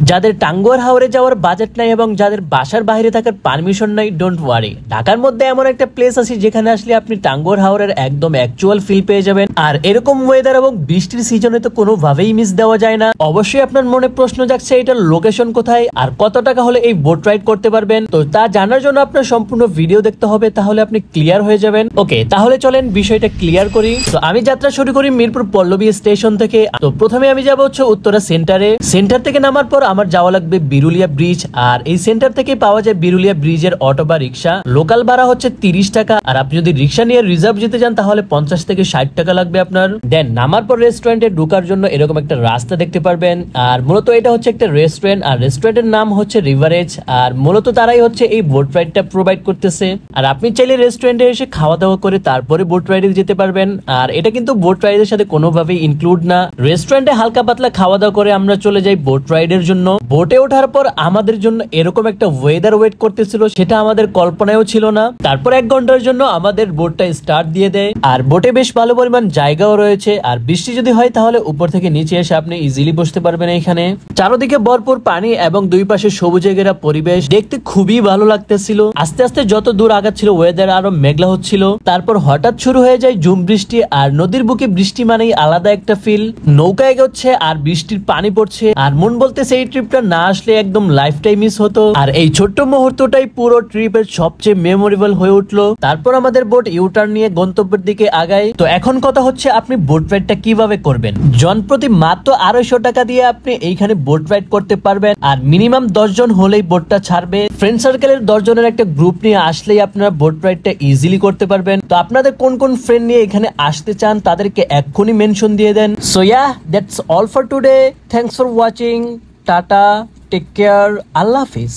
যাদের টাঙ্গুয়ার হাওরে যাওয়ার বাজেট নাই এবং যাদের বাসার বাইরে থাকার পারমিশন নাই, ডোন্ট ওয়ারি, ঢাকার মধ্যে এমন একটা প্লেস আছে যেখানে আসলে আপনি টাঙ্গুয়ার হাওরের একদম অ্যাকচুয়াল ফিল পেয়ে যাবেন। আর এরকম ওয়েদার এবং বৃষ্টির সিজনে তো কোনোভাবেই মিস দেওয়া যায় না। অবশ্যই আপনার মনে প্রশ্ন জাগছে এটার লোকেশন কোথায় আর কত টাকা হলে এই বোট রাইড করতে পারবেন। তো তা জানার জন্য আপনার সম্পূর্ণ ভিডিও দেখতে হবে, তাহলে আপনি ক্লিয়ার হয়ে যাবেন। ওকে, তাহলে চলেন বিষয়টা ক্লিয়ার করি। তো আমি যাত্রা শুরু করি মিরপুর পল্লবী স্টেশন থেকে। তো প্রথমে আমি যাবো হচ্ছে উত্তরা সেন্টারে। সেন্টার থেকে নামার পর আমার যাওয়া লাগবে বিরুলিয়া ব্রিজ। আর এই সেন্টার থেকে পাওয়া যায় বিরুলিয়া ব্রিজের অটো বা রিক্সা। লোকাল ভাড়া হচ্ছে 30 টাকা। আর আপনি যদি রিক্সা নিয়ে রিজার্ভ যেতে যান তাহলে 50 থেকে 60 টাকা লাগবে আপনার। দেন নামার পর রেস্টুরেন্টে ঢোকার জন্য এরকম একটা রাস্তা দেখতে পারবেন। আর মূলত এটা হচ্ছে একটা রেস্টুরেন্ট, আর রেস্টুরেন্টের নাম হচ্ছে রিভারেজ। আর মূলত তারাই হচ্ছে এই বোট রাইডটা প্রোভাইড করতেছে। আর আপনি চাইলে রেস্টুরেন্টে এসে খাওয়া দাওয়া করে তারপরে বোট রাইডে যেতে পারবেন। আর এটা কিন্তু বোট রাইডের সাথে কোনোভাবেই ইনক্লুড না। রেস্টুরেন্টে হালকা পাতলা খাওয়া দাওয়া করে আমরা চলে যাই বোট রাইডের জন্য। বোটে ওঠার পর আমাদের জন্য এরকম একটা ওয়েদার ওয়েট করতেছিল, সেটা আমাদের কল্পনায়ও ছিল না। তারপর 1 ঘন্টার জন্য আমাদের বোটটা স্টার্ট দিয়ে দেয়। আর বোটে বেশ ভালো পরিমাণ জায়গাও রয়েছে। আর বৃষ্টি যদি হয় তাহলে উপর থেকে নিচে এসে আপনি ইজিলি বসতে পারবেন। এখানে চারদিকে ভরপুর পানি এবং দুই পাশে সবুজে ঘেরা পরিবেশ, দেখতে খুবই ভালো লাগতেছিল। আস্তে আস্তে যত দূর আগাচ্ছিল ওয়েদার আরো মেঘলা হচ্ছিল। তারপর হঠাৎ শুরু হয়ে যায় ঝুম বৃষ্টি। আর নদীর বুকে বৃষ্টি মানেই আলাদা একটা ফিল। নৌকা এগোচ্ছে আর বৃষ্টির পানি পড়ছে। আর মন বলতেছে এই ট্রিপটা না আসলে একদম লাইফটাই মিস হতো। আর এই ছোট্ট মুহূর্তটাই পুরো ট্রিপের সবচেয়ে মেমোরেবল হয়ে উঠলো। তারপর আমাদের বোট ইউটার্ন নিয়ে গন্তব্যের দিকে আগায়। তো এখন কথা হচ্ছে আপনি বোট রাইডটা কিভাবে করবেন। জনপ্রতি মাত্র 250 টাকা দিয়ে আপনি এইখানে বোট রাইড করতে পারবেন। আর মিনিমাম 10 জন হলেই বোটটা ছাড়বে। ফ্রেন্ড সার্কেলের 10 জনের একটা গ্রুপ নিয়ে আসলেই আপনারা বোট রাইডটা ইজিলি করতে পারবেন। তো আপনাদের কোন কোন ফ্রেন্ড নিয়ে এখানে আসতে চান তাদেরকে এক্ষুনি মেনশন দিয়ে দেন। So yeah, that's all for today. Thanks for watching. Tata, take care, আল্লাহ হাফিজ।